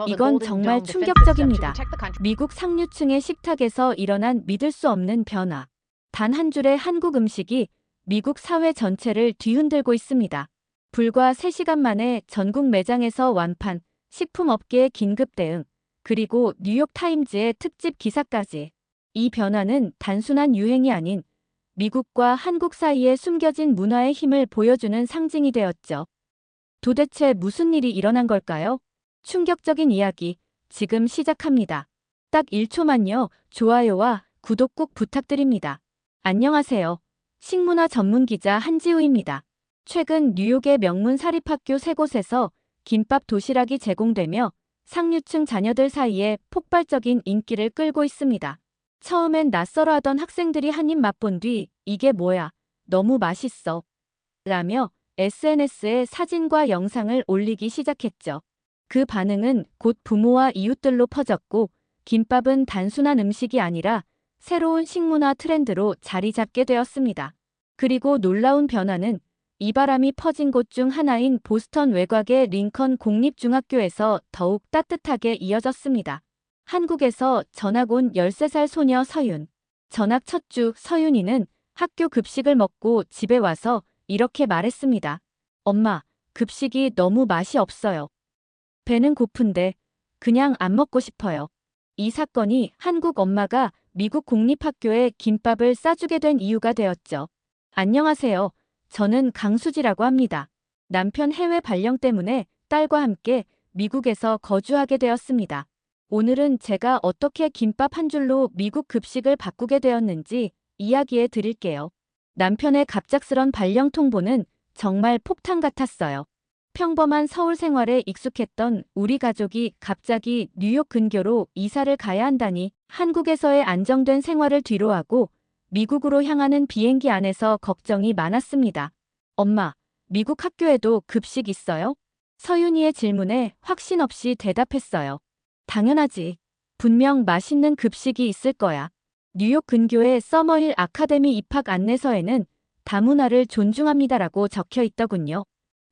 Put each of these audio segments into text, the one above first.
이건 정말 충격적입니다. 미국 상류층의 식탁에서 일어난 믿을 수 없는 변화. 단 한 줄의 한국 음식이 미국 사회 전체를 뒤흔들고 있습니다. 불과 3시간 만에 전국 매장에서 완판, 식품업계의 긴급 대응, 그리고 뉴욕타임즈의 특집 기사까지. 이 변화는 단순한 유행이 아닌 미국과 한국 사이에 숨겨진 문화의 힘을 보여주는 상징이 되었죠. 도대체 무슨 일이 일어난 걸까요? 충격적인 이야기, 지금 시작합니다. 딱 1초만요. 좋아요와 구독 꼭 부탁드립니다. 안녕하세요. 식문화 전문 기자 한지우입니다. 최근 뉴욕의 명문 사립학교 3곳에서 김밥 도시락이 제공되며 상류층 자녀들 사이에 폭발적인 인기를 끌고 있습니다. 처음엔 낯설어하던 학생들이 한 입 맛본 뒤 이게 뭐야? 너무 맛있어. 라며 SNS에 사진과 영상을 올리기 시작했죠. 그 반응은 곧 부모와 이웃들로 퍼졌고 김밥은 단순한 음식이 아니라 새로운 식문화 트렌드로 자리 잡게 되었습니다. 그리고 놀라운 변화는 이 바람이 퍼진 곳 중 하나인 보스턴 외곽의 링컨 공립중학교에서 더욱 따뜻하게 이어졌습니다. 한국에서 전학 온 13살 소녀 서윤. 전학 첫 주 서윤이는 학교 급식을 먹고 집에 와서 이렇게 말했습니다. 엄마, 급식이 너무 맛이 없어요. 배는 고픈데 그냥 안 먹고 싶어요. 이 사건이 한국 엄마가 미국 공립학교에 김밥을 싸주게 된 이유가 되었죠. 안녕하세요. 저는 강수지라고 합니다. 남편 해외 발령 때문에 딸과 함께 미국에서 거주하게 되었습니다. 오늘은 제가 어떻게 김밥 한 줄로 미국 급식을 바꾸게 되었는지 이야기해 드릴게요. 남편의 갑작스런 발령 통보는 정말 폭탄 같았어요. 평범한 서울 생활에 익숙했던 우리 가족이 갑자기 뉴욕 근교로 이사를 가야 한다니 한국에서의 안정된 생활을 뒤로하고 미국으로 향하는 비행기 안에서 걱정이 많았습니다. 엄마, 미국 학교에도 급식 있어요? 서윤이의 질문에 확신 없이 대답했어요. 당연하지. 분명 맛있는 급식이 있을 거야. 뉴욕 근교의 서머힐 아카데미 입학 안내서에는 다문화를 존중합니다라고 적혀 있더군요.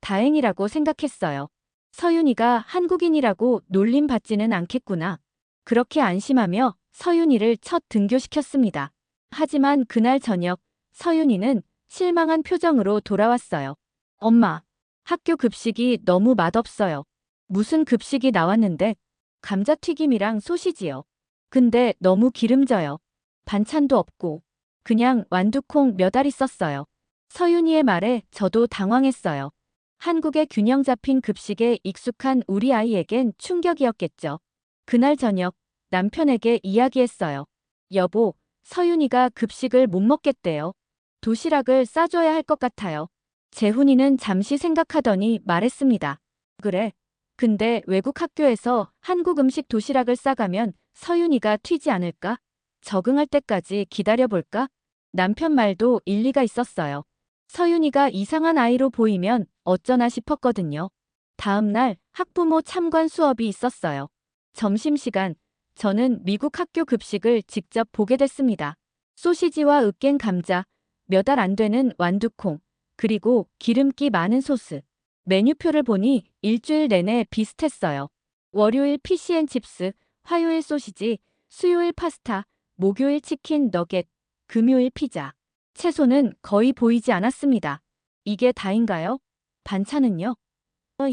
다행이라고 생각했어요. 서윤이가 한국인이라고 놀림받지는 않겠구나. 그렇게 안심하며 서윤이를 첫 등교시켰습니다. 하지만 그날 저녁 서윤이는 실망한 표정으로 돌아왔어요. 엄마, 학교 급식이 너무 맛없어요. 무슨 급식이 나왔는데? 감자튀김이랑 소시지요. 근데 너무 기름져요. 반찬도 없고 그냥 완두콩 몇 알 있었어요. 서윤이의 말에 저도 당황했어요. 한국의 균형 잡힌 급식에 익숙한 우리 아이에겐 충격이었겠죠. 그날 저녁 남편에게 이야기했어요. 여보, 서윤이가 급식을 못 먹겠대요. 도시락을 싸줘야 할 것 같아요. 재훈이는 잠시 생각하더니 말했습니다. 그래. 근데 외국 학교에서 한국 음식 도시락을 싸가면 서윤이가 튀지 않을까? 적응할 때까지 기다려볼까? 남편 말도 일리가 있었어요. 서윤이가 이상한 아이로 보이면 어쩌나 싶었거든요. 다음 날 학부모 참관 수업이 있었어요. 점심시간, 저는 미국 학교 급식을 직접 보게 됐습니다. 소시지와 으깬 감자, 몇 알 안 되는 완두콩, 그리고 기름기 많은 소스. 메뉴표를 보니 일주일 내내 비슷했어요. 월요일 피시앤칩스, 화요일 소시지, 수요일 파스타, 목요일 치킨 너겟, 금요일 피자. 채소는 거의 보이지 않았습니다. 이게 다인가요? 반찬은요?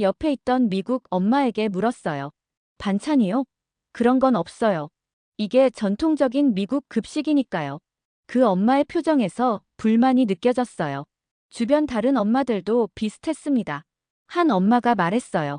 옆에 있던 미국 엄마에게 물었어요. 반찬이요? 그런 건 없어요. 이게 전통적인 미국 급식이니까요. 그 엄마의 표정에서 불만이 느껴졌어요. 주변 다른 엄마들도 비슷했습니다. 한 엄마가 말했어요.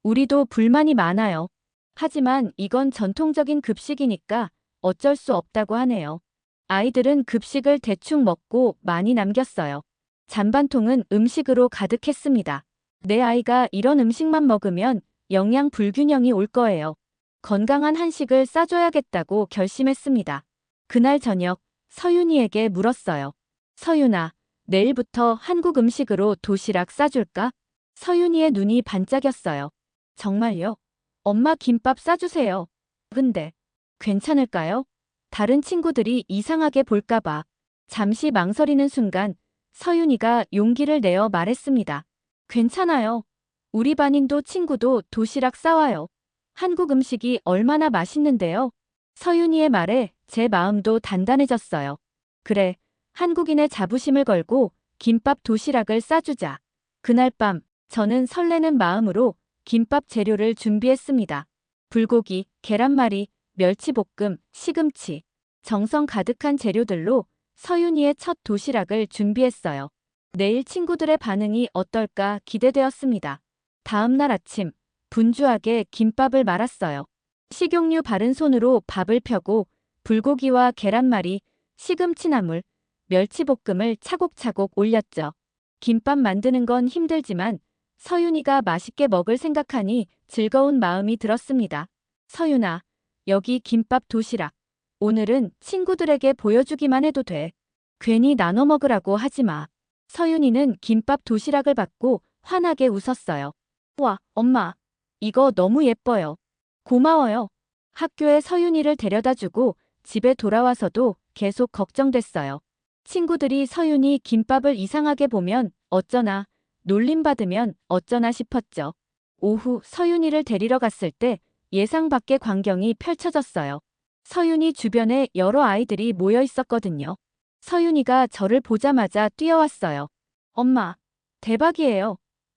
우리도 불만이 많아요. 하지만 이건 전통적인 급식이니까 어쩔 수 없다고 하네요. 아이들은 급식을 대충 먹고 많이 남겼어요. 잔반통은 음식으로 가득했습니다. 내 아이가 이런 음식만 먹으면 영양 불균형이 올 거예요. 건강한 한식을 싸줘야겠다고 결심했습니다. 그날 저녁 서윤이에게 물었어요. 서윤아, 내일부터 한국 음식으로 도시락 싸줄까? 서윤이의 눈이 반짝였어요. 정말요? 엄마 김밥 싸주세요. 근데 괜찮을까요? 다른 친구들이 이상하게 볼까봐. 잠시 망설이는 순간 서윤이가 용기를 내어 말했습니다. 괜찮아요. 우리 반인도 친구도 도시락 싸와요. 한국 음식이 얼마나 맛있는데요. 서윤이의 말에 제 마음도 단단해졌어요. 그래, 한국인의 자부심을 걸고 김밥 도시락을 싸주자. 그날 밤, 저는 설레는 마음으로 김밥 재료를 준비했습니다. 불고기, 계란말이, 멸치볶음, 시금치. 정성 가득한 재료들로 서윤이의 첫 도시락을 준비했어요. 내일 친구들의 반응이 어떨까 기대되었습니다. 다음 날 아침, 분주하게 김밥을 말았어요. 식용유 바른 손으로 밥을 펴고 불고기와 계란말이, 시금치나물, 멸치볶음을 차곡차곡 올렸죠. 김밥 만드는 건 힘들지만 서윤이가 맛있게 먹을 생각하니 즐거운 마음이 들었습니다. 서윤아, 여기 김밥 도시락. 오늘은 친구들에게 보여주기만 해도 돼. 괜히 나눠 먹으라고 하지 마. 서윤이는 김밥 도시락을 받고 환하게 웃었어요. 와, 엄마. 이거 너무 예뻐요. 고마워요. 학교에 서윤이를 데려다주고 집에 돌아와서도 계속 걱정됐어요. 친구들이 서윤이 김밥을 이상하게 보면 어쩌나, 놀림받으면 어쩌나 싶었죠. 오후 서윤이를 데리러 갔을 때 예상 밖의 광경이 펼쳐졌어요. 서윤이 주변에 여러 아이들이 모여 있었거든요. 서윤이가 저를 보자마자 뛰어왔어요. 엄마, 대박이에요.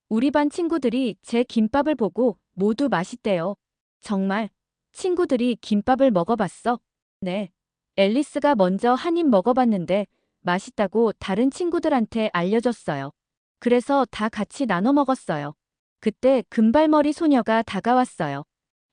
우리 반 친구들이 제 김밥을 보고 모두 맛있대요. 정말? 친구들이 김밥을 먹어봤어? 네. 앨리스가 먼저 한 입 먹어봤는데 맛있다고 다른 친구들한테 알려줬어요. 그래서 다 같이 나눠 먹었어요. 그때 금발머리 소녀가 다가왔어요.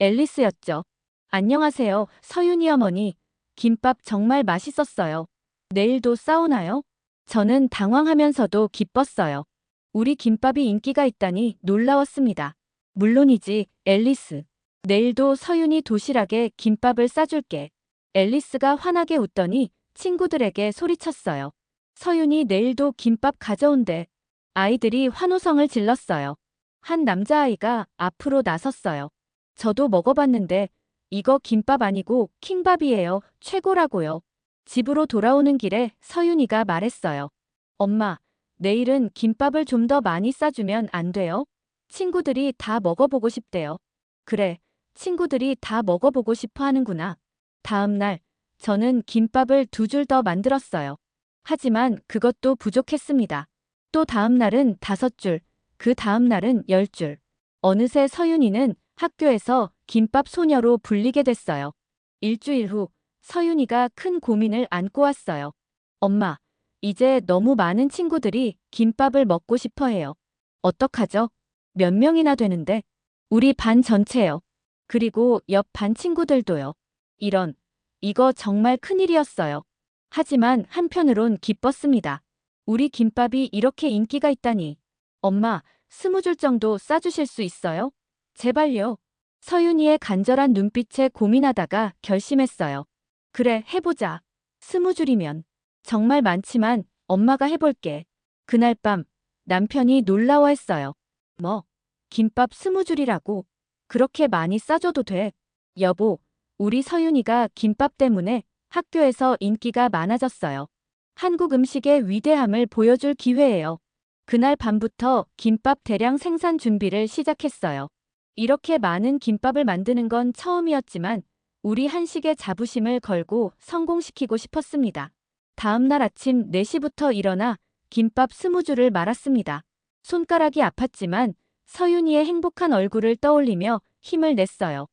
앨리스였죠. 안녕하세요, 서윤이 어머니. 김밥 정말 맛있었어요. 내일도 싸우나요? 저는 당황하면서도 기뻤어요. 우리 김밥이 인기가 있다니 놀라웠습니다. 물론이지, 앨리스. 내일도 서윤이 도시락에 김밥을 싸줄게. 앨리스가 환하게 웃더니 친구들에게 소리쳤어요. 서윤이 내일도 김밥 가져온대. 아이들이 환호성을 질렀어요. 한 남자아이가 앞으로 나섰어요. 저도 먹어봤는데 이거 김밥 아니고 킹밥이에요. 최고라고요. 집으로 돌아오는 길에 서윤이가 말했어요. 엄마, 내일은 김밥을 좀 더 많이 싸주면 안 돼요? 친구들이 다 먹어보고 싶대요. 그래, 친구들이 다 먹어보고 싶어 하는구나. 다음 날, 저는 김밥을 2줄 더 만들었어요. 하지만 그것도 부족했습니다. 또 다음 날은 5줄, 그 다음 날은 10줄. 어느새 서윤이는 학교에서 김밥 소녀로 불리게 됐어요. 일주일 후, 서윤이가 큰 고민을 안고 왔어요. 엄마, 이제 너무 많은 친구들이 김밥을 먹고 싶어 해요. 어떡하죠? 몇 명이나 되는데? 우리 반 전체요. 그리고 옆 반 친구들도요. 이거 정말 큰일이었어요. 하지만 한편으론 기뻤습니다. 우리 김밥이 이렇게 인기가 있다니. 엄마, 20줄 정도 싸주실 수 있어요? 제발요. 서윤이의 간절한 눈빛에 고민하다가 결심했어요. 그래, 해보자. 20줄이면. 정말 많지만 엄마가 해볼게. 그날 밤 남편이 놀라워했어요. 뭐, 김밥 20줄이라고? 그렇게 많이 싸줘도 돼. 여보, 우리 서윤이가 김밥 때문에 학교에서 인기가 많아졌어요. 한국 음식의 위대함을 보여줄 기회예요. 그날 밤부터 김밥 대량 생산 준비를 시작했어요. 이렇게 많은 김밥을 만드는 건 처음이었지만 우리 한식의 자부심을 걸고 성공시키고 싶었습니다. 다음 날 아침 4시부터 일어나 김밥 20줄을 말았습니다. 손가락이 아팠지만 서윤이의 행복한 얼굴을 떠올리며 힘을 냈어요.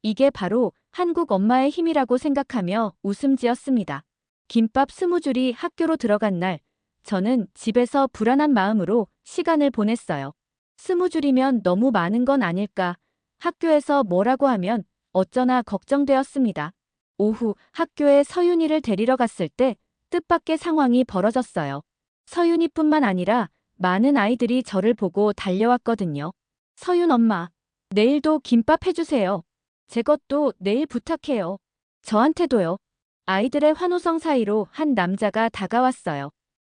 이게 바로 한국 엄마의 힘이라고 생각하며 웃음 지었습니다. 김밥 20줄이 학교로 들어간 날, 저는 집에서 불안한 마음으로 시간을 보냈어요. 20줄이면 너무 많은 건 아닐까, 학교에서 뭐라고 하면 어쩌나 걱정되었습니다. 오후 학교에 서윤이를 데리러 갔을 때 뜻밖의 상황이 벌어졌어요. 서윤이뿐만 아니라 많은 아이들이 저를 보고 달려왔거든요. 서윤 엄마, 내일도 김밥 해주세요. 제 것도 내일 부탁해요. 저한테도요. 아이들의 환호성 사이로 한 남자가 다가왔어요.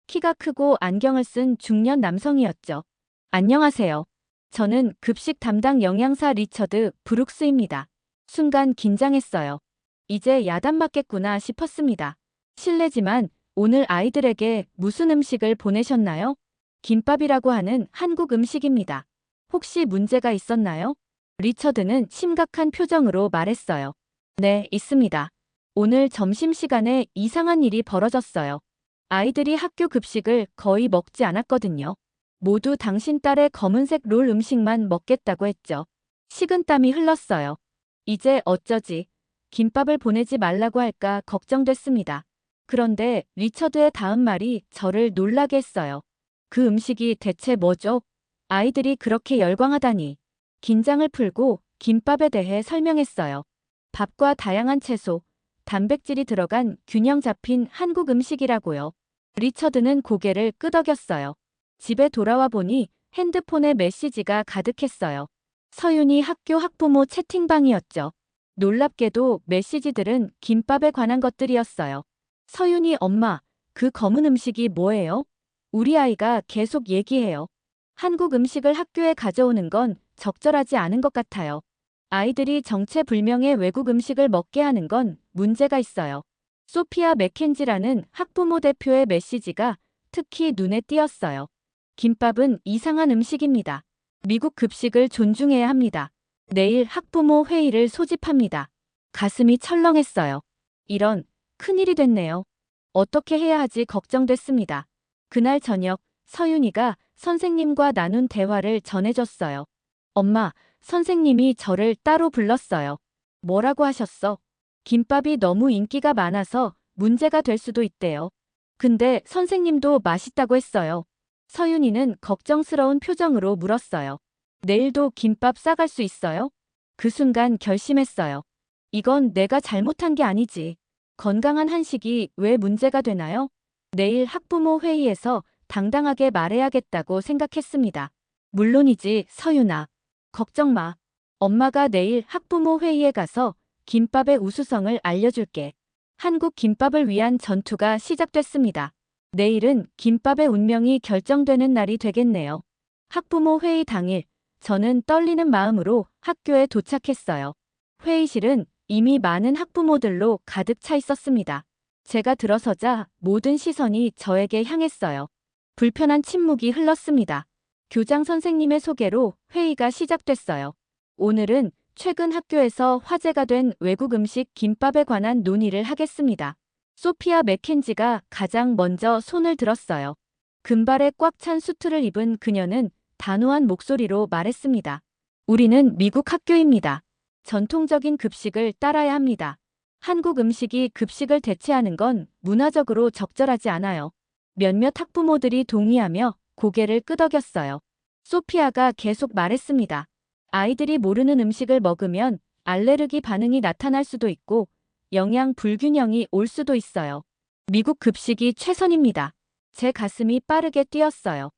키가 크고 안경을 쓴 중년 남성이었죠. 안녕하세요. 저는 급식 담당 영양사 리처드 브룩스입니다. 순간 긴장했어요. 이제 야단 맞겠구나 싶었습니다. 실례지만 오늘 아이들에게 무슨 음식을 보내셨나요? 김밥이라고 하는 한국 음식입니다. 혹시 문제가 있었나요? 리처드는 심각한 표정으로 말했어요. 네, 있습니다. 오늘 점심시간에 이상한 일이 벌어졌어요. 아이들이 학교 급식을 거의 먹지 않았거든요. 모두 당신 딸의 검은색 롤 음식만 먹겠다고 했죠. 식은땀이 흘렀어요. 이제 어쩌지? 김밥을 보내지 말라고 할까 걱정됐습니다. 그런데 리처드의 다음 말이 저를 놀라게 했어요. 그 음식이 대체 뭐죠? 아이들이 그렇게 열광하다니. 긴장을 풀고 김밥에 대해 설명했어요. 밥과 다양한 채소, 단백질이 들어간 균형 잡힌 한국 음식이라고요. 리처드는 고개를 끄덕였어요. 집에 돌아와 보니 핸드폰에 메시지가 가득했어요. 서윤이 학교 학부모 채팅방이었죠. 놀랍게도 메시지들은 김밥에 관한 것들이었어요. 서윤이 엄마, 그 검은 음식이 뭐예요? 우리 아이가 계속 얘기해요. 한국 음식을 학교에 가져오는 건 적절하지 않은 것 같아요. 아이들이 정체불명의 외국 음식을 먹게 하는 건 문제가 있어요. 소피아 맥켄지라는 학부모 대표의 메시지가 특히 눈에 띄었어요. 김밥은 이상한 음식입니다. 미국 급식을 존중해야 합니다. 내일 학부모 회의를 소집합니다. 가슴이 철렁했어요. 이런, 큰일이 됐네요. 어떻게 해야 하지 걱정됐습니다. 그날 저녁, 서윤이가 선생님과 나눈 대화를 전해줬어요. 엄마, 선생님이 저를 따로 불렀어요. 뭐라고 하셨어? 김밥이 너무 인기가 많아서 문제가 될 수도 있대요. 근데 선생님도 맛있다고 했어요. 서윤이는 걱정스러운 표정으로 물었어요. 내일도 김밥 싸갈 수 있어요? 그 순간 결심했어요. 이건 내가 잘못한 게 아니지. 건강한 한식이 왜 문제가 되나요? 내일 학부모 회의에서 당당하게 말해야겠다고 생각했습니다. 물론이지, 서윤아. 걱정 마. 엄마가 내일 학부모 회의에 가서 김밥의 우수성을 알려줄게. 한국 김밥을 위한 전투가 시작됐습니다. 내일은 김밥의 운명이 결정되는 날이 되겠네요. 학부모 회의 당일, 저는 떨리는 마음으로 학교에 도착했어요. 회의실은 이미 많은 학부모들로 가득 차 있었습니다. 제가 들어서자 모든 시선이 저에게 향했어요. 불편한 침묵이 흘렀습니다. 교장 선생님의 소개로 회의가 시작됐어요. 오늘은 최근 학교에서 화제가 된 외국 음식 김밥에 관한 논의를 하겠습니다. 소피아 맥켄지가 가장 먼저 손을 들었어요. 금발에 꽉 찬 수트를 입은 그녀는 단호한 목소리로 말했습니다. 우리는 미국 학교입니다. 전통적인 급식을 따라야 합니다. 한국 음식이 급식을 대체하는 건 문화적으로 적절하지 않아요. 몇몇 학부모들이 동의하며 고개를 끄덕였어요. 소피아가 계속 말했습니다. 아이들이 모르는 음식을 먹으면 알레르기 반응이 나타날 수도 있고 영양 불균형이 올 수도 있어요. 미국 급식이 최선입니다. 제 가슴이 빠르게 뛰었어요.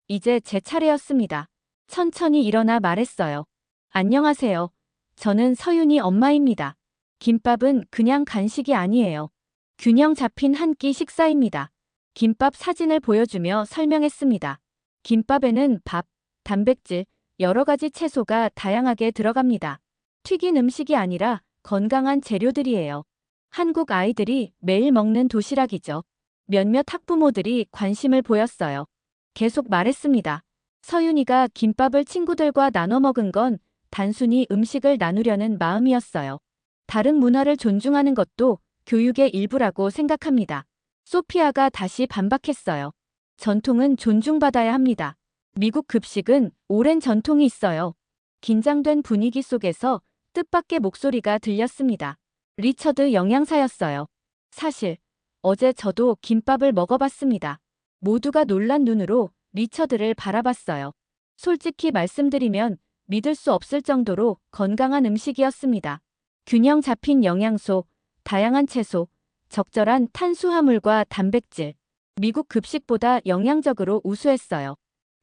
이제 제 차례였습니다. 천천히 일어나 말했어요. 안녕하세요. 저는 서윤이 엄마입니다. 김밥은 그냥 간식이 아니에요. 균형 잡힌 한 끼 식사입니다. 김밥 사진을 보여주며 설명했습니다. 김밥에는 밥, 단백질, 여러 가지 채소가 다양하게 들어갑니다. 튀긴 음식이 아니라 건강한 재료들이에요. 한국 아이들이 매일 먹는 도시락이죠. 몇몇 학부모들이 관심을 보였어요. 계속 말했습니다. 서윤이가 김밥을 친구들과 나눠 먹은 건 단순히 음식을 나누려는 마음이었어요. 다른 문화를 존중하는 것도 교육의 일부라고 생각합니다. 소피아가 다시 반박했어요. 전통은 존중받아야 합니다. 미국 급식은 오랜 전통이 있어요. 긴장된 분위기 속에서 뜻밖의 목소리가 들렸습니다. 리처드 영양사였어요. 사실, 어제 저도 김밥을 먹어봤습니다. 모두가 놀란 눈으로 리처드를 바라봤어요. 솔직히 말씀드리면 믿을 수 없을 정도로 건강한 음식이었습니다. 균형 잡힌 영양소, 다양한 채소, 적절한 탄수화물과 단백질. 미국 급식보다 영양적으로 우수했어요.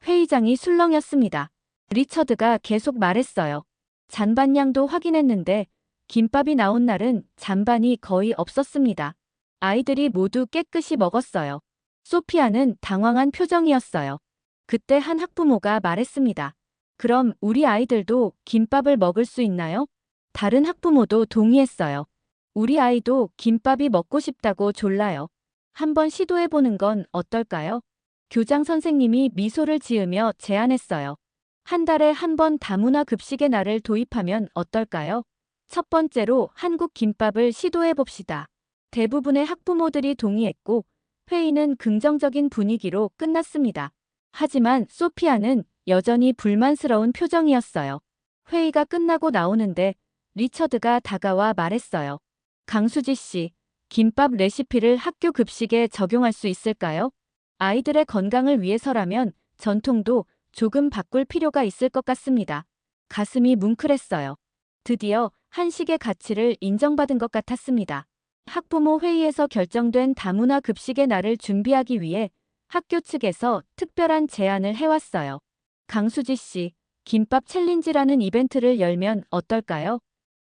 회의장이 술렁였습니다. 리처드가 계속 말했어요. 잔반량도 확인했는데 김밥이 나온 날은 잔반이 거의 없었습니다. 아이들이 모두 깨끗이 먹었어요. 소피아는 당황한 표정이었어요. 그때 한 학부모가 말했습니다. 그럼 우리 아이들도 김밥을 먹을 수 있나요? 다른 학부모도 동의했어요. 우리 아이도 김밥이 먹고 싶다고 졸라요. 한번 시도해보는 건 어떨까요? 교장 선생님이 미소를 지으며 제안했어요. 한 달에 한 번 다문화 급식의 날을 도입하면 어떨까요? 첫 번째로 한국 김밥을 시도해 봅시다. 대부분의 학부모들이 동의했고 회의는 긍정적인 분위기로 끝났습니다. 하지만 소피아는 여전히 불만스러운 표정이었어요. 회의가 끝나고 나오는데 리처드가 다가와 말했어요. 강수지 씨, 김밥 레시피를 학교 급식에 적용할 수 있을까요? 아이들의 건강을 위해서라면 전통도 조금 바꿀 필요가 있을 것 같습니다. 가슴이 뭉클했어요. 드디어 한식의 가치를 인정받은 것 같았습니다. 학부모 회의에서 결정된 다문화 급식의 날을 준비하기 위해 학교 측에서 특별한 제안을 해왔어요. 강수지 씨, 김밥 챌린지라는 이벤트를 열면 어떨까요?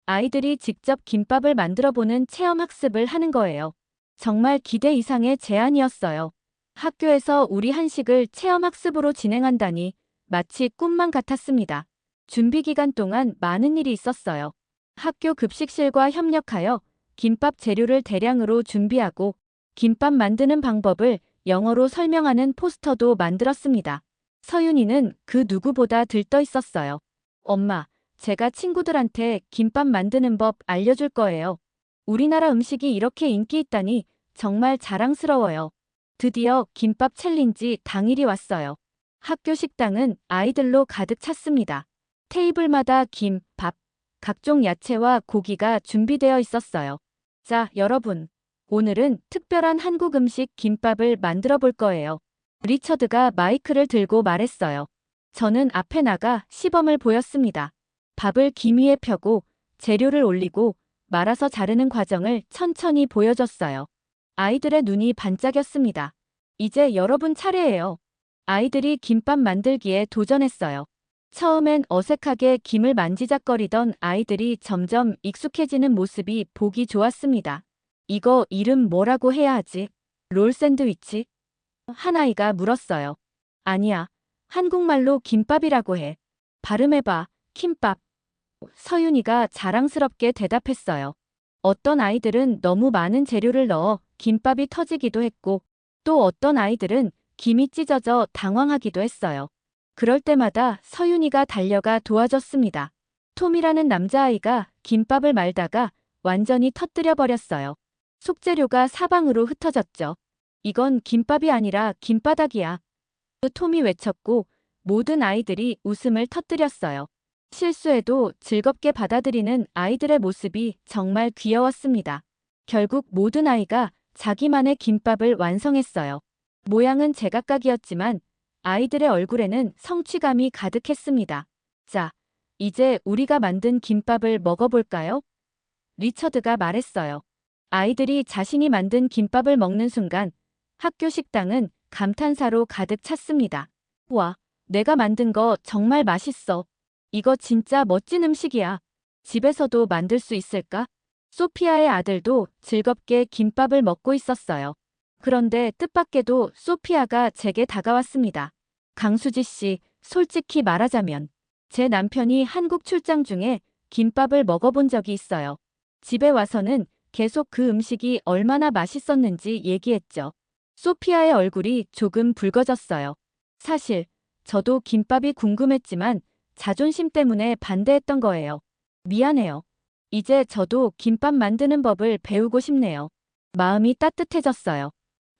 아이들이 직접 김밥을 만들어보는 체험학습을 하는 거예요. 정말 기대 이상의 제안이었어요. 학교에서 우리 한식을 체험학습으로 진행한다니 마치 꿈만 같았습니다. 준비 기간 동안 많은 일이 있었어요. 학교 급식실과 협력하여 김밥 재료를 대량으로 준비하고 김밥 만드는 방법을 영어로 설명하는 포스터도 만들었습니다. 서윤이는 그 누구보다 들떠 있었어요. 엄마, 제가 친구들한테 김밥 만드는 법 알려줄 거예요. 우리나라 음식이 이렇게 인기 있다니 정말 자랑스러워요. 드디어 김밥 챌린지 당일이 왔어요. 학교 식당은 아이들로 가득 찼습니다. 테이블마다 김, 밥, 각종 야채와 고기가 준비되어 있었어요. 자, 여러분. 오늘은 특별한 한국 음식 김밥을 만들어 볼 거예요. 리처드가 마이크를 들고 말했어요. 저는 앞에 나가 시범을 보였습니다. 밥을 김 위에 펴고 재료를 올리고 말아서 자르는 과정을 천천히 보여줬어요. 아이들의 눈이 반짝였습니다. 이제 여러분 차례예요. 아이들이 김밥 만들기에 도전했어요. 처음엔 어색하게 김을 만지작거리던 아이들이 점점 익숙해지는 모습이 보기 좋았습니다. 이거 이름 뭐라고 해야 하지? 롤 샌드위치? 한 아이가 물었어요. 아니야. 한국말로 김밥이라고 해. 발음해봐. 킴밥. 서윤이가 자랑스럽게 대답했어요. 어떤 아이들은 너무 많은 재료를 넣어 김밥이 터지기도 했고, 또 어떤 아이들은 김이 찢어져 당황하기도 했어요. 그럴 때마다 서윤이가 달려가 도와줬습니다. 톰이라는 남자아이가 김밥을 말다가 완전히 터뜨려 버렸어요. 속재료가 사방으로 흩어졌죠. 이건 김밥이 아니라 김바닥이야. 톰이 외쳤고 모든 아이들이 웃음을 터뜨렸어요. 실수해도 즐겁게 받아들이는 아이들의 모습이 정말 귀여웠습니다. 결국 모든 아이가 자기만의 김밥을 완성했어요. 모양은 제각각이었지만 아이들의 얼굴에는 성취감이 가득했습니다. 자, 이제 우리가 만든 김밥을 먹어볼까요? 리처드가 말했어요. 아이들이 자신이 만든 김밥을 먹는 순간 학교 식당은 감탄사로 가득 찼습니다. 와, 내가 만든 거 정말 맛있어. 이거 진짜 멋진 음식이야. 집에서도 만들 수 있을까? 소피아의 아들도 즐겁게 김밥을 먹고 있었어요. 그런데 뜻밖에도 소피아가 제게 다가왔습니다. 강수지 씨, 솔직히 말하자면 제 남편이 한국 출장 중에 김밥을 먹어본 적이 있어요. 집에 와서는 계속 그 음식이 얼마나 맛있었는지 얘기했죠. 소피아의 얼굴이 조금 붉어졌어요. 사실 저도 김밥이 궁금했지만 자존심 때문에 반대했던 거예요. 미안해요. 이제 저도 김밥 만드는 법을 배우고 싶네요. 마음이 따뜻해졌어요.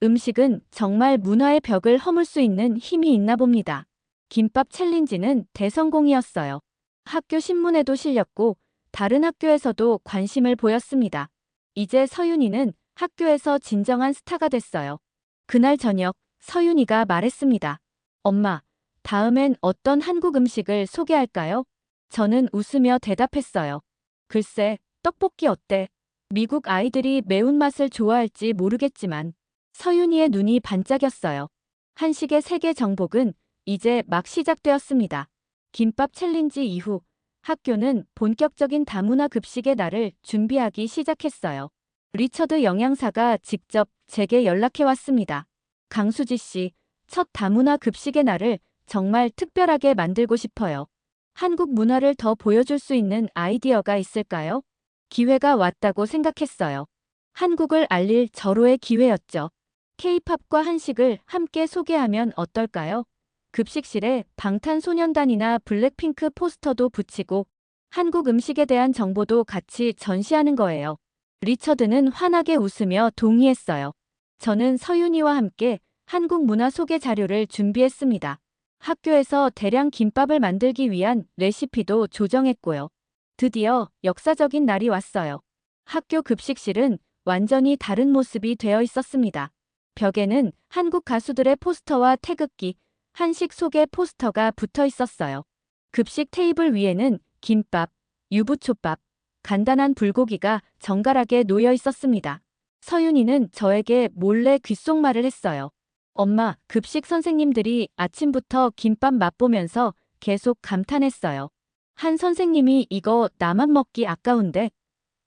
음식은 정말 문화의 벽을 허물 수 있는 힘이 있나 봅니다. 김밥 챌린지는 대성공이었어요. 학교 신문에도 실렸고 다른 학교에서도 관심을 보였습니다. 이제 서윤이는 학교에서 진정한 스타가 됐어요. 그날 저녁 서윤이가 말했습니다. 엄마, 다음엔 어떤 한국 음식을 소개할까요? 저는 웃으며 대답했어요. 글쎄, 떡볶이 어때? 미국 아이들이 매운맛을 좋아할지 모르겠지만 서윤이의 눈이 반짝였어요. 한식의 세계 정복은 이제 막 시작되었습니다. 김밥 챌린지 이후 학교는 본격적인 다문화 급식의 날을 준비하기 시작했어요. 리처드 영양사가 직접 제게 연락해 왔습니다. 강수지 씨, 첫 다문화 급식의 날을 정말 특별하게 만들고 싶어요. 한국 문화를 더 보여줄 수 있는 아이디어가 있을까요? 기회가 왔다고 생각했어요. 한국을 알릴 절호의 기회였죠. K-팝과 한식을 함께 소개하면 어떨까요? 급식실에 방탄소년단이나 블랙핑크 포스터도 붙이고 한국 음식에 대한 정보도 같이 전시하는 거예요. 리처드는 환하게 웃으며 동의했어요. 저는 서윤이와 함께 한국 문화 소개 자료를 준비했습니다. 학교에서 대량 김밥을 만들기 위한 레시피도 조정했고요. 드디어 역사적인 날이 왔어요. 학교 급식실은 완전히 다른 모습이 되어 있었습니다. 벽에는 한국 가수들의 포스터와 태극기, 한식 소개 포스터가 붙어 있었어요. 급식 테이블 위에는 김밥, 유부초밥, 간단한 불고기가 정갈하게 놓여 있었습니다. 서윤이는 저에게 몰래 귓속말을 했어요. 엄마, 급식 선생님들이 아침부터 김밥 맛보면서 계속 감탄했어요. 한 선생님이 이거 나만 먹기 아까운데?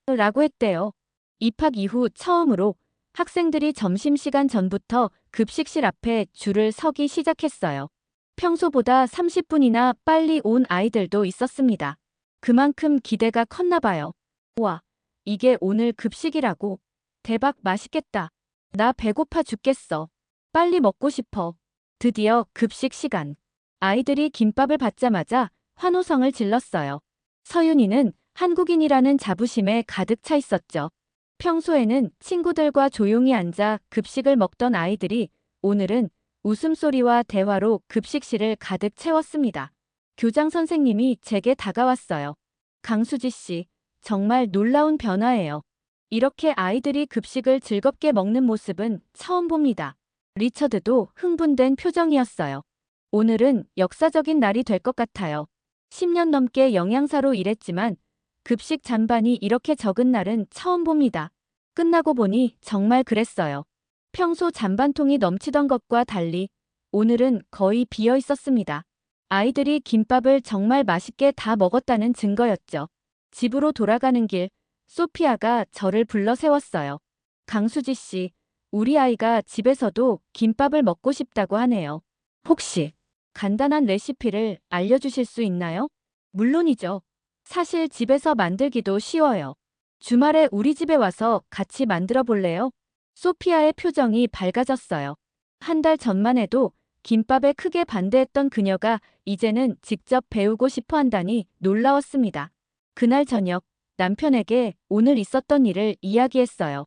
라고 했대요. 입학 이후 처음으로 학생들이 점심시간 전부터 급식실 앞에 줄을 서기 시작했어요. 평소보다 30분이나 빨리 온 아이들도 있었습니다. 그만큼 기대가 컸나 봐요. 와, 이게 오늘 급식이라고? 대박 맛있겠다. 나 배고파 죽겠어. 빨리 먹고 싶어. 드디어 급식 시간. 아이들이 김밥을 받자마자 환호성을 질렀어요. 서윤이는 한국인이라는 자부심에 가득 차 있었죠. 평소에는 친구들과 조용히 앉아 급식을 먹던 아이들이 오늘은 웃음소리와 대화로 급식실을 가득 채웠습니다. 교장 선생님이 제게 다가왔어요. 강수지 씨, 정말 놀라운 변화예요. 이렇게 아이들이 급식을 즐겁게 먹는 모습은 처음 봅니다. 리처드도 흥분된 표정이었어요. 오늘은 역사적인 날이 될 것 같아요. 10년 넘게 영양사로 일했지만 급식 잔반이 이렇게 적은 날은 처음 봅니다. 끝나고 보니 정말 그랬어요. 평소 잔반통이 넘치던 것과 달리 오늘은 거의 비어 있었습니다. 아이들이 김밥을 정말 맛있게 다 먹었다는 증거였죠. 집으로 돌아가는 길, 소피아가 저를 불러 세웠어요. 강수지 씨, 우리 아이가 집에서도 김밥을 먹고 싶다고 하네요. 혹시 간단한 레시피를 알려주실 수 있나요? 물론이죠. 사실 집에서 만들기도 쉬워요. 주말에 우리 집에 와서 같이 만들어 볼래요? 소피아의 표정이 밝아졌어요. 한 달 전만 해도 김밥에 크게 반대했던 그녀가 이제는 직접 배우고 싶어 한다니 놀라웠습니다. 그날 저녁, 남편에게 오늘 있었던 일을 이야기했어요.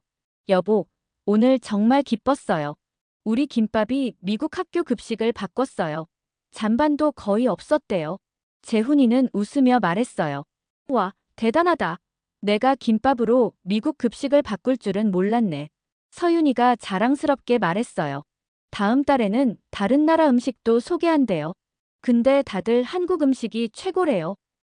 여보, 오늘 정말 기뻤어요. 우리 김밥이 미국 학교 급식을 바꿨어요. 잔반도 거의 없었대요. 재훈이는 웃으며 말했어요. 와, 대단하다. 내가 김밥으로 미국 급식을 바꿀 줄은 몰랐네. 서윤이가 자랑스럽게 말했어요. 다음 달에는 다른 나라 음식도 소개한대요. 근데 다들 한국 음식이 최고래요.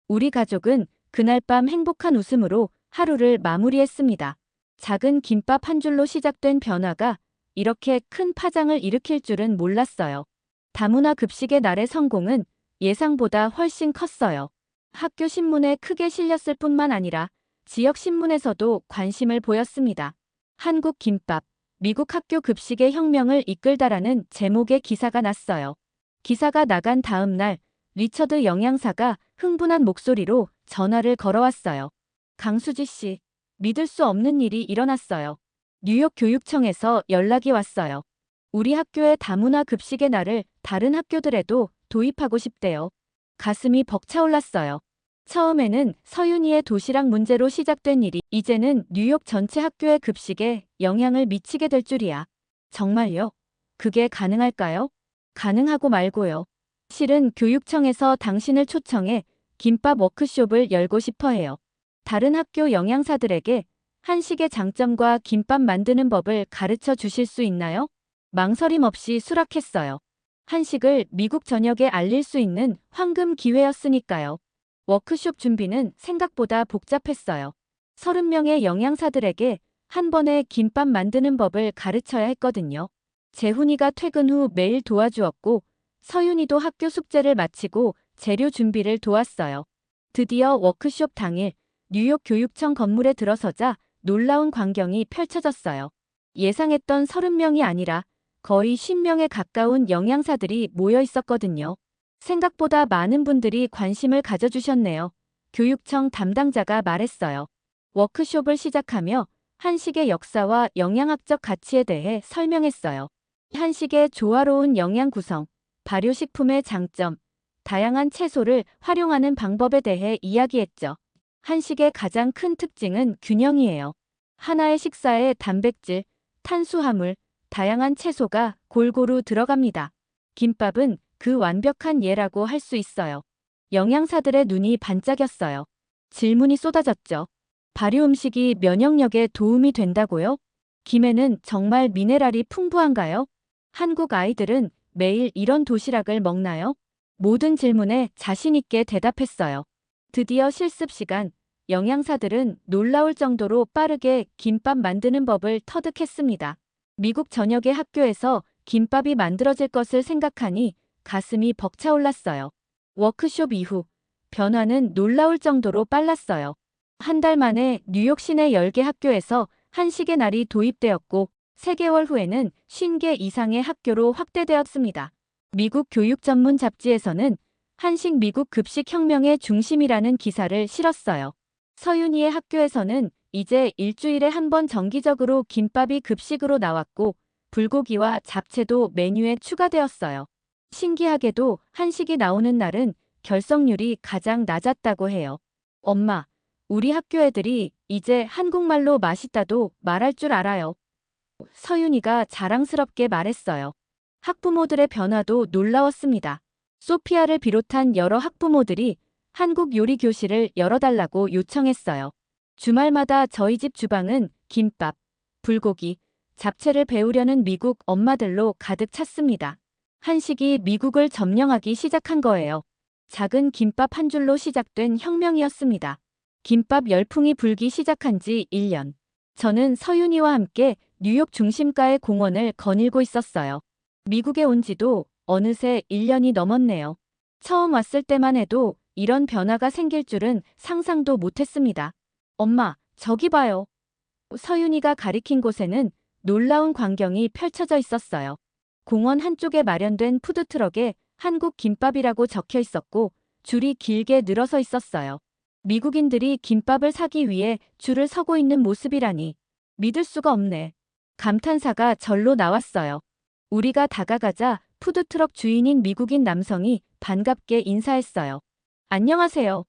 우리 가족은 그날 밤 행복한 웃음으로 하루를 마무리했습니다. 작은 김밥 한 줄로 시작된 변화가 이렇게 큰 파장을 일으킬 줄은 몰랐어요. 다문화 급식의 날의 성공은 예상보다 훨씬 컸어요. 학교 신문에 크게 실렸을 뿐만 아니라 지역 신문에서도 관심을 보였습니다. 한국 김밥, 미국 학교 급식의 혁명을 이끌다라는 제목의 기사가 났어요. 기사가 나간 다음 날 리처드 영양사가 흥분한 목소리로 전화를 걸어왔어요. 강수지 씨, 믿을 수 없는 일이 일어났어요. 뉴욕 교육청에서 연락이 왔어요. 우리 학교의 다문화 급식의 날을 다른 학교들에도 도입하고 싶대요. 가슴이 벅차올랐어요. 처음에는 서윤이의 도시락 문제로 시작된 일이 이제는 뉴욕 전체 학교의 급식에 영향을 미치게 될 줄이야. 정말요? 그게 가능할까요? 가능하고 말고요. 실은 교육청에서 당신을 초청해 김밥 워크숍을 열고 싶어 해요. 다른 학교 영양사들에게 한식의 장점과 김밥 만드는 법을 가르쳐 주실 수 있나요? 망설임 없이 수락했어요. 한식을 미국 전역에 알릴 수 있는 황금 기회였으니까요. 워크숍 준비는 생각보다 복잡했어요. 30명의 영양사들에게 한 번에 김밥 만드는 법을 가르쳐야 했거든요. 재훈이가 퇴근 후 매일 도와주었고 서윤이도 학교 숙제를 마치고 재료 준비를 도왔어요. 드디어 워크숍 당일 뉴욕 교육청 건물에 들어서자 놀라운 광경이 펼쳐졌어요. 예상했던 30명이 아니라 거의 10명에 가까운 영양사들이 모여 있었거든요. 생각보다 많은 분들이 관심을 가져주셨네요. 교육청 담당자가 말했어요. 워크숍을 시작하며 한식의 역사와 영양학적 가치에 대해 설명했어요. 한식의 조화로운 영양 구성, 발효식품의 장점, 다양한 채소를 활용하는 방법에 대해 이야기했죠. 한식의 가장 큰 특징은 균형이에요. 하나의 식사에 단백질, 탄수화물, 다양한 채소가 골고루 들어갑니다. 김밥은 그 완벽한 예라고 할 수 있어요. 영양사들의 눈이 반짝였어요. 질문이 쏟아졌죠. 발효 음식이 면역력에 도움이 된다고요? 김에는 정말 미네랄이 풍부한가요? 한국 아이들은 매일 이런 도시락을 먹나요? 모든 질문에 자신 있게 대답했어요. 드디어 실습 시간. 영양사들은 놀라울 정도로 빠르게 김밥 만드는 법을 터득했습니다. 미국 전역의 학교에서 김밥이 만들어질 것을 생각하니 가슴이 벅차올랐어요. 워크숍 이후 변화는 놀라울 정도로 빨랐어요. 한 달 만에 뉴욕 시내 10개 학교에서 한식의 날이 도입되었고 3개월 후에는 50개 이상의 학교로 확대되었습니다. 미국 교육 전문 잡지에서는 한식 미국 급식 혁명의 중심이라는 기사를 실었어요. 서윤희의 학교에서는 이제 일주일에 한 번 정기적으로 김밥이 급식으로 나왔고 불고기와 잡채도 메뉴에 추가되었어요. 신기하게도 한식이 나오는 날은 결석률이 가장 낮았다고 해요. 엄마, 우리 학교 애들이 이제 한국말로 맛있다도 말할 줄 알아요. 서윤이가 자랑스럽게 말했어요. 학부모들의 변화도 놀라웠습니다. 소피아를 비롯한 여러 학부모들이 한국 요리 교실을 열어달라고 요청했어요. 주말마다 저희 집 주방은 김밥, 불고기, 잡채를 배우려는 미국 엄마들로 가득 찼습니다. 한식이 미국을 점령하기 시작한 거예요. 작은 김밥 한 줄로 시작된 혁명이었습니다. 김밥 열풍이 불기 시작한 지 1년. 저는 서윤이와 함께 뉴욕 중심가의 공원을 거닐고 있었어요. 미국에 온 지도 어느새 1년이 넘었네요. 처음 왔을 때만 해도 이런 변화가 생길 줄은 상상도 못했습니다. 엄마, 저기 봐요. 서윤이가 가리킨 곳에는 놀라운 광경이 펼쳐져 있었어요. 공원 한쪽에 마련된 푸드트럭에 한국 김밥이라고 적혀 있었고 줄이 길게 늘어서 있었어요. 미국인들이 김밥을 사기 위해 줄을 서고 있는 모습이라니 믿을 수가 없네. 감탄사가 절로 나왔어요. 우리가 다가가자 푸드트럭 주인인 미국인 남성이 반갑게 인사했어요. 안녕하세요.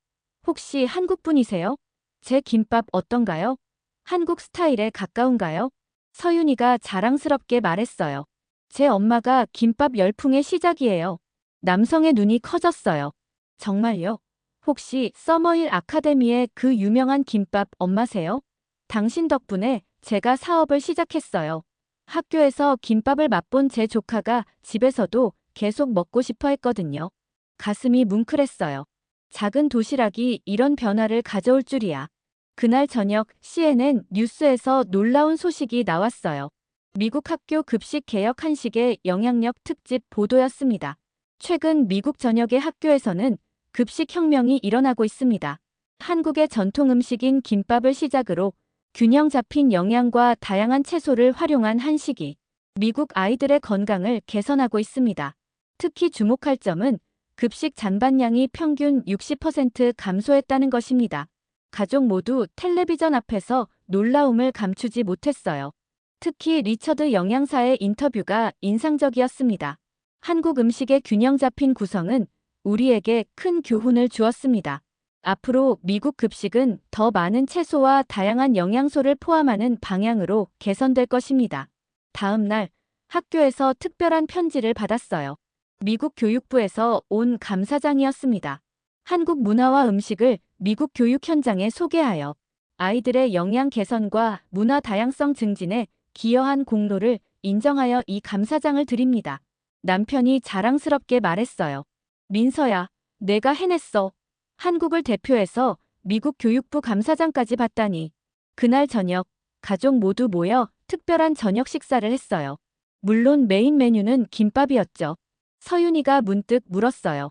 혹시 한국분이세요? 제 김밥 어떤가요? 한국 스타일에 가까운가요? 서윤이가 자랑스럽게 말했어요. 제 엄마가 김밥 열풍의 시작이에요. 남성의 눈이 커졌어요. 정말요? 혹시 서머힐 아카데미의 그 유명한 김밥 엄마세요? 당신 덕분에 제가 사업을 시작했어요. 학교에서 김밥을 맛본 제 조카가 집에서도 계속 먹고 싶어 했거든요. 가슴이 뭉클했어요. 작은 도시락이 이런 변화를 가져올 줄이야. 그날 저녁 CNN 뉴스에서 놀라운 소식이 나왔어요. 미국 학교 급식 개혁 한식의 영향력 특집 보도였습니다. 최근 미국 전역의 학교에서는 급식 혁명이 일어나고 있습니다. 한국의 전통 음식인 김밥을 시작으로 균형 잡힌 영양과 다양한 채소를 활용한 한식이 미국 아이들의 건강을 개선하고 있습니다. 특히 주목할 점은 급식 잔반량이 평균 60% 감소했다는 것입니다. 가족 모두 텔레비전 앞에서 놀라움을 감추지 못했어요. 특히 리처드 영양사의 인터뷰가 인상적이었습니다. 한국 음식의 균형 잡힌 구성은 우리에게 큰 교훈을 주었습니다. 앞으로 미국 급식은 더 많은 채소와 다양한 영양소를 포함하는 방향으로 개선될 것입니다. 다음 날 학교에서 특별한 편지를 받았어요. 미국 교육부에서 온 감사장이었습니다. 한국 문화와 음식을 미국 교육 현장에 소개하여 아이들의 영양 개선과 문화 다양성 증진에 기여한 공로를 인정하여 이 감사장을 드립니다. 남편이 자랑스럽게 말했어요. 민서야, 내가 해냈어. 한국을 대표해서 미국 교육부 감사장까지 받다니. 그날 저녁, 가족 모두 모여 특별한 저녁 식사를 했어요. 물론 메인 메뉴는 김밥이었죠. 서윤이가 문득 물었어요.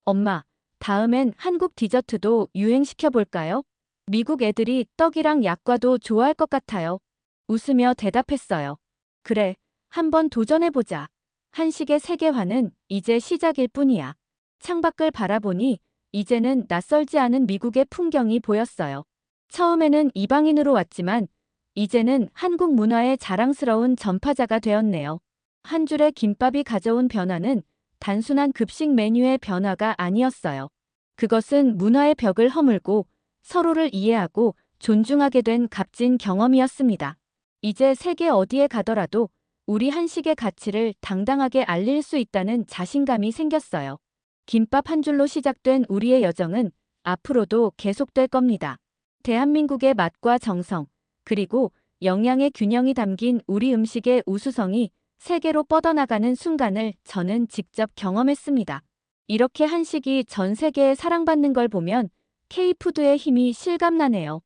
엄마, 다음엔 한국 디저트도 유행시켜볼까요? 미국 애들이 떡이랑 약과도 좋아할 것 같아요. 웃으며 대답했어요. 그래, 한번 도전해보자. 한식의 세계화는 이제 시작일 뿐이야. 창밖을 바라보니 이제는 낯설지 않은 미국의 풍경이 보였어요. 처음에는 이방인으로 왔지만 이제는 한국 문화의 자랑스러운 전파자가 되었네요. 한 줄의 김밥이 가져온 변화는 단순한 급식 메뉴의 변화가 아니었어요. 그것은 문화의 벽을 허물고 서로를 이해하고 존중하게 된 값진 경험이었습니다. 이제 세계 어디에 가더라도 우리 한식의 가치를 당당하게 알릴 수 있다는 자신감이 생겼어요. 김밥 한 줄로 시작된 우리의 여정은 앞으로도 계속될 겁니다. 대한민국의 맛과 정성, 그리고 영양의 균형이 담긴 우리 음식의 우수성이 세계로 뻗어나가는 순간을 저는 직접 경험했습니다. 이렇게 한식이 전 세계에 사랑받는 걸 보면 K푸드의 힘이 실감나네요.